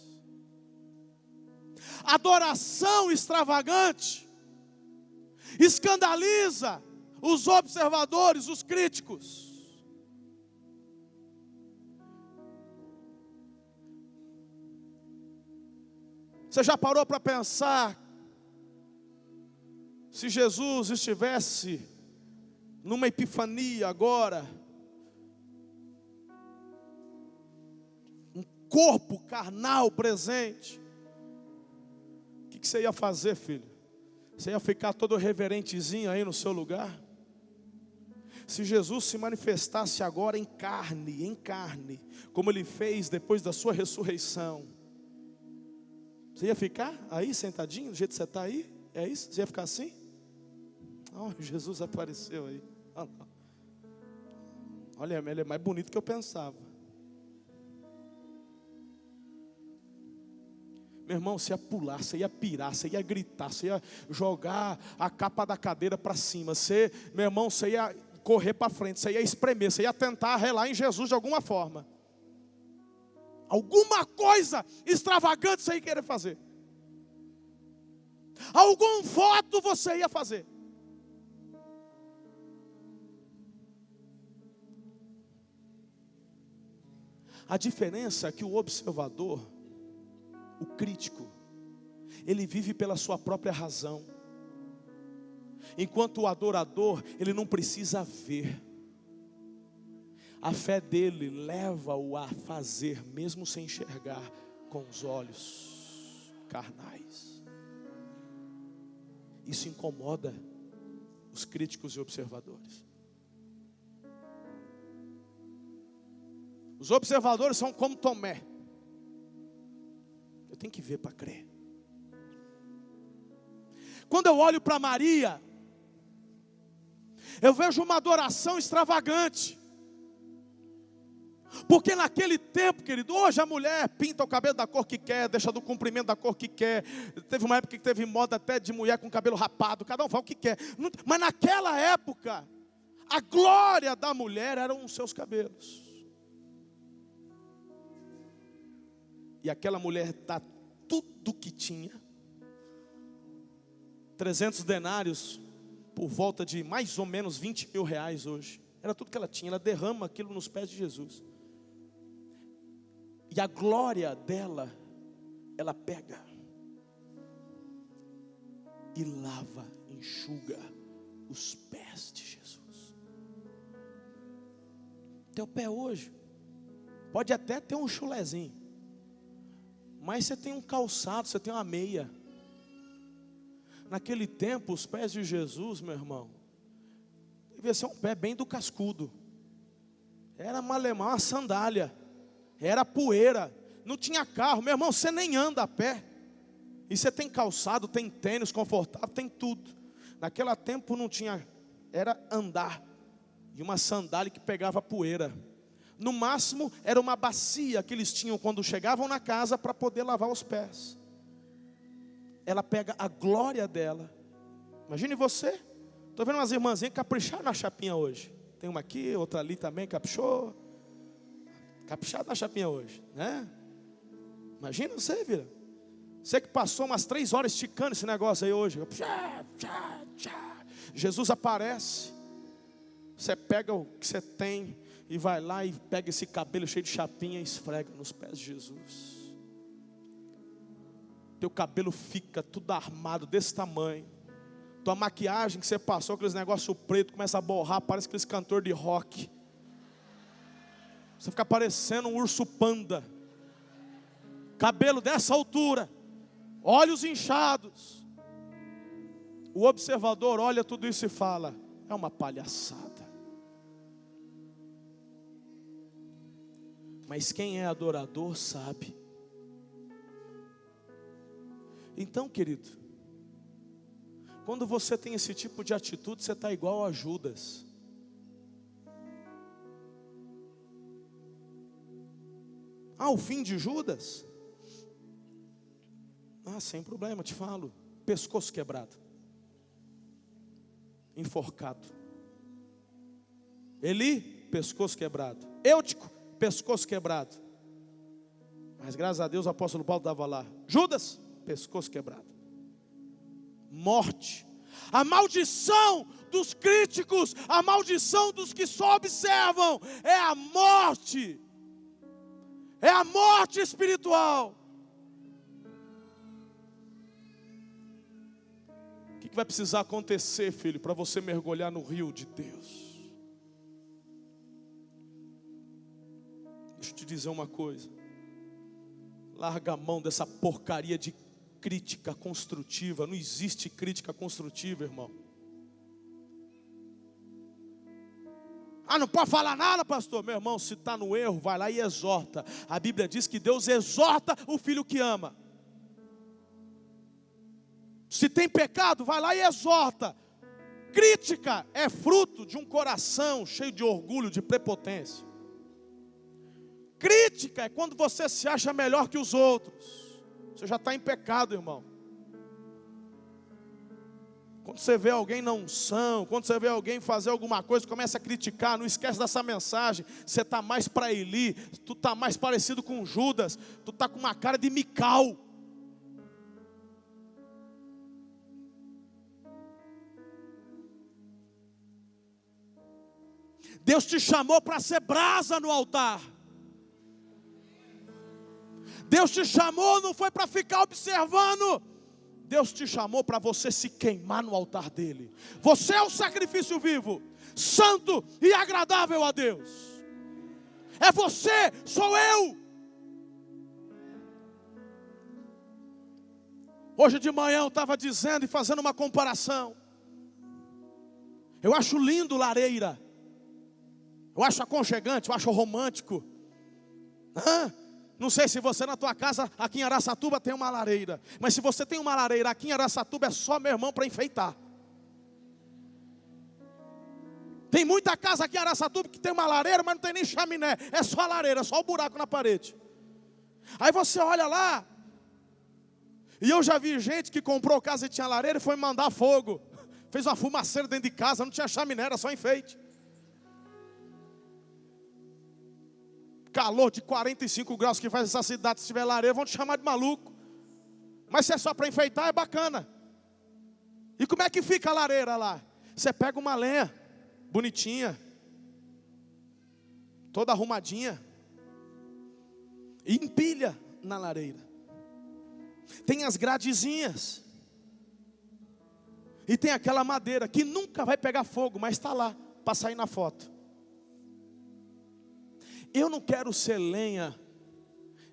Adoração extravagante escandaliza os observadores, os críticos. Você já parou para pensar se Jesus estivesse numa epifania agora, um corpo carnal presente, o que você ia fazer, filho? Você ia ficar todo reverentezinho aí no seu lugar? Se Jesus se manifestasse agora em carne, como Ele fez depois da sua ressurreição, você ia ficar aí sentadinho, do jeito que você está aí? É isso? Você ia ficar assim? Oh, Jesus apareceu aí. Olha, ele é mais bonito que eu pensava. Meu irmão, você ia pular, você ia pirar, você ia gritar, você ia jogar a capa da cadeira para cima. Você, meu irmão, você ia correr para frente, você ia espremer, você ia tentar relar em Jesus de alguma forma. Alguma coisa extravagante você ia querer fazer. Algum voto você ia fazer. A diferença é que o observador, o crítico, ele vive pela sua própria razão. Enquanto o adorador, ele não precisa ver. A fé dele leva-o a fazer, mesmo sem enxergar com os olhos carnais. Isso incomoda os críticos e observadores. Os observadores são como Tomé. Eu tenho que ver para crer. Quando eu olho para Maria, eu vejo uma adoração extravagante. Porque naquele tempo, querido, hoje a mulher pinta o cabelo da cor que quer, deixa do comprimento da cor que quer. Teve uma época que teve moda até de mulher com cabelo rapado, cada um faz o que quer. Mas naquela época, a glória da mulher eram os seus cabelos. E aquela mulher dá tudo que tinha, 300 denários, por volta de mais ou menos 20 mil reais hoje. Era tudo que ela tinha, ela derrama aquilo nos pés de Jesus. E a glória dela, ela pega e lava, enxuga os pés de Jesus. Teu pé hoje pode até ter um chulezinho, mas você tem um calçado, você tem uma meia. Naquele tempo, os pés de Jesus, meu irmão, devia ser um pé bem do cascudo. Era malemar, uma sandália. Era poeira. Não tinha carro. Meu irmão, você nem anda a pé. E você tem calçado, tem tênis confortável, tem tudo. Naquele tempo não tinha, era andar. E uma sandália que pegava poeira. No máximo, era uma bacia que eles tinham quando chegavam na casa para poder lavar os pés. Ela pega a glória dela. Imagine você. Estou vendo umas irmãzinhas que capricharam na chapinha hoje. Tem uma aqui, outra ali também, caprichou. Caprichado na chapinha hoje, né? Imagina você, filha. Você que passou umas 3 horas esticando esse negócio aí hoje. Jesus aparece. Você pega o que você tem e vai lá e pega esse cabelo cheio de chapinha e esfrega nos pés de Jesus. Teu cabelo fica tudo armado desse tamanho. Tua maquiagem que você passou, aqueles negócios preto, começa a borrar, parece aqueles cantor de rock. Você fica parecendo um urso panda. Cabelo dessa altura, olhos inchados. O observador olha tudo isso e fala: é uma palhaçada. Mas quem é adorador sabe. Então, querido, Quando você tem esse tipo de atitude, você está igual a Judas. O fim de Judas? Sem problema, te falo. Pescoço quebrado, enforcado. Eli, pescoço quebrado. Eutico, pescoço quebrado. Mas graças a Deus o apóstolo Paulo estava lá. Judas, pescoço quebrado. Morte. A maldição dos críticos, a maldição dos que só observam, é a morte. É a morte espiritual. O que vai precisar acontecer, filho, para você mergulhar no rio de Deus? Deixa eu te dizer uma coisa. Larga a mão dessa porcaria de crítica construtiva. Não existe crítica construtiva, irmão. Não pode falar nada, pastor. Meu irmão, se está no erro, vai lá e exorta. A Bíblia diz que Deus exorta o filho que ama. Se tem pecado, vai lá e exorta. Crítica é fruto de um coração cheio de orgulho, de prepotência. Crítica é quando você se acha melhor que os outros. Você já está em pecado, irmão. Quando você vê alguém na unção, quando você vê alguém fazer alguma coisa, começa a criticar, não esquece dessa mensagem. Você está mais para Eli, tu está mais parecido com Judas, tu está com uma cara de Mical. Deus te chamou para ser brasa no altar. Deus te chamou, não foi para ficar observando. Deus te chamou para você se queimar no altar dele. Você é o sacrifício vivo, santo e agradável a Deus. É você, sou eu. Hoje de manhã eu estava dizendo e fazendo uma comparação. Eu acho lindo lareira. Eu acho aconchegante, eu acho romântico. Não sei se você na tua casa, aqui em Araçatuba, tem uma lareira. Mas se você tem uma lareira aqui em Araçatuba, é só, meu irmão, para enfeitar. Tem muita casa aqui em Araçatuba que tem uma lareira, mas não tem nem chaminé. É só a lareira, só o buraco na parede. Aí você olha lá. E eu já vi gente que comprou casa e tinha lareira e foi mandar fogo. Fez uma fumaceira dentro de casa, não tinha chaminé, era só enfeite. Calor de 45 graus que faz essa cidade, se tiver lareira, vão te chamar de maluco. Mas se é só para enfeitar, é bacana. E como é que fica a lareira lá? Você pega uma lenha, bonitinha, toda arrumadinha, e empilha na lareira. Tem as gradezinhas. E tem aquela madeira que nunca vai pegar fogo, mas está lá, para sair na foto. Eu não quero ser lenha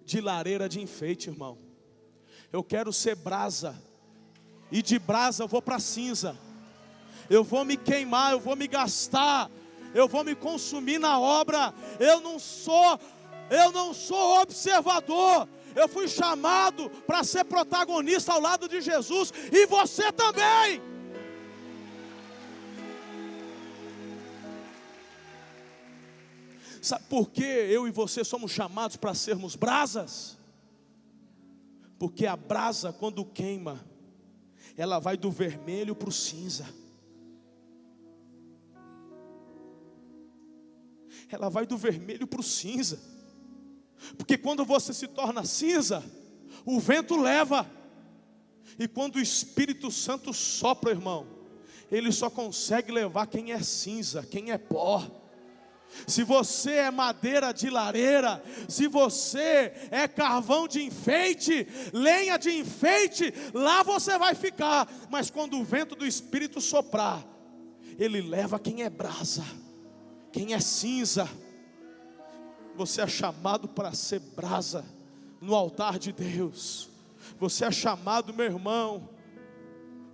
de lareira de enfeite, irmão. Eu quero ser brasa. E de brasa eu vou para cinza. Eu vou me queimar, eu vou me gastar. Eu vou me consumir na obra. Eu não sou observador. Eu fui chamado para ser protagonista ao lado de Jesus. E você também. Sabe por que eu e você somos chamados para sermos brasas? Porque a brasa, quando queima, ela vai do vermelho para o cinza. Ela vai do vermelho para o cinza. Porque quando você se torna cinza, o vento leva. E quando o Espírito Santo sopra, irmão, ele só consegue levar quem é cinza, quem é pó. Se você é madeira de lareira, se você é carvão de enfeite, lenha de enfeite, lá você vai ficar. Mas quando o vento do Espírito soprar, ele leva quem é brasa, quem é cinza. Você é chamado para ser brasa no altar de Deus. Você é chamado, meu irmão,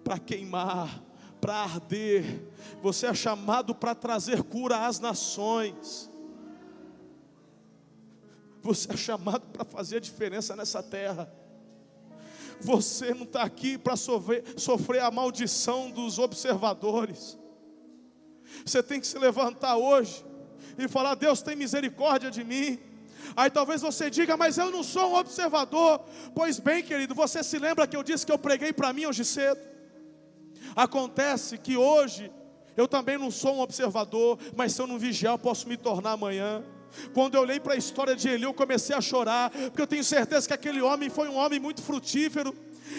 para queimar, para arder. Você é chamado para trazer cura às nações. Você é chamado para fazer a diferença nessa terra. Você não está aqui para sofrer a maldição dos observadores. Você tem que se levantar hoje e falar: Deus, tem misericórdia de mim. Aí talvez você diga: mas eu não sou um observador. Pois bem, querido, você se lembra que eu disse que eu preguei para mim hoje cedo? Acontece que hoje eu também não sou um observador, mas se eu não vigiar eu posso me tornar amanhã. Quando eu olhei para a história de Eli, eu comecei a chorar, porque eu tenho certeza que aquele homem foi um homem muito frutífero.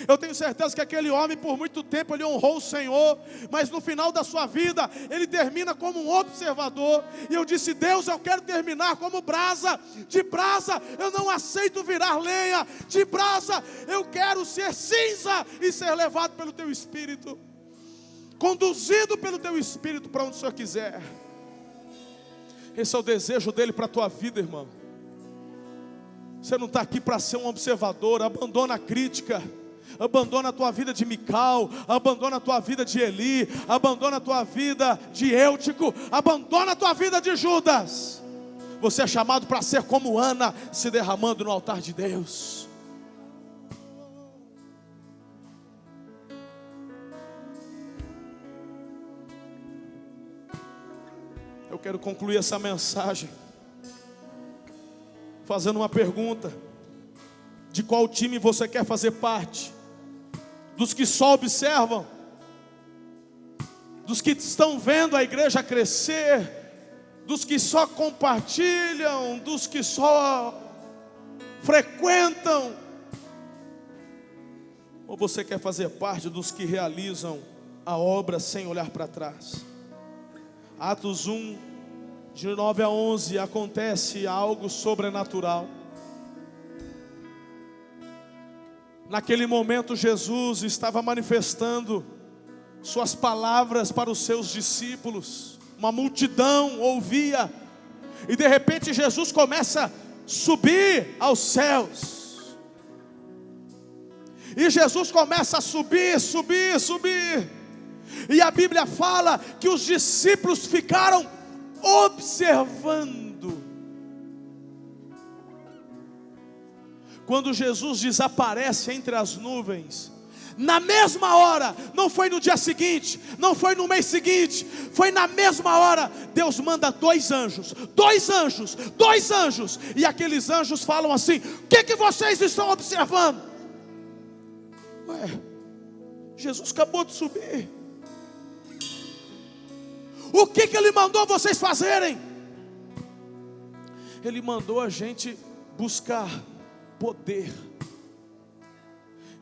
Eu tenho certeza que aquele homem por muito tempo ele honrou o Senhor, mas no final da sua vida ele termina como um observador. E eu disse: Deus, eu quero terminar como brasa. De brasa eu não aceito virar lenha. De brasa eu quero ser cinza e ser levado pelo teu Espírito, conduzido pelo teu Espírito para onde o Senhor quiser. Esse é o desejo dele para a tua vida, irmão. Você não está aqui para ser um observador. Abandona a crítica. Abandona a tua vida de Mical. Abandona a tua vida de Eli. Abandona a tua vida de Eutico. Abandona a tua vida de Judas. Você é chamado para ser como Ana, se derramando no altar de Deus. Eu quero concluir essa mensagem fazendo uma pergunta: de qual time você quer fazer parte? Dos que só observam? Dos que estão vendo a igreja crescer? Dos que só compartilham? Dos que só frequentam? Ou você quer fazer parte dos que realizam a obra sem olhar para trás? Atos 1, de 9 a 11, acontece algo sobrenatural. Naquele momento Jesus estava manifestando suas palavras para os seus discípulos. Uma multidão ouvia. E de repente Jesus começa a subir aos céus. E Jesus começa a subir. E a Bíblia fala que os discípulos ficaram observando. Quando Jesus desaparece entre as nuvens, na mesma hora, não foi no dia seguinte, não foi no mês seguinte, foi na mesma hora, Deus manda dois anjos, e aqueles anjos falam assim: o que vocês estão observando? Ué, Jesus acabou de subir. O que Ele mandou vocês fazerem? Ele mandou a gente buscar poder.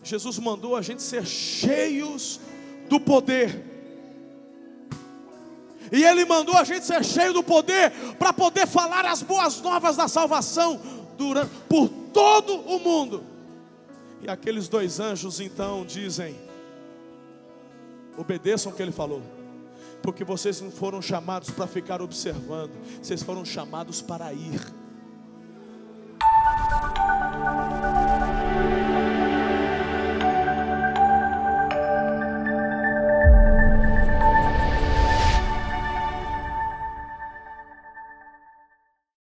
Jesus mandou a gente ser cheios do poder. E Ele mandou a gente ser cheio do poder para poder falar as boas novas da salvação por todo o mundo. E aqueles dois anjos então dizem: obedeçam o que Ele falou, porque vocês não foram chamados para ficar observando, vocês foram chamados para ir.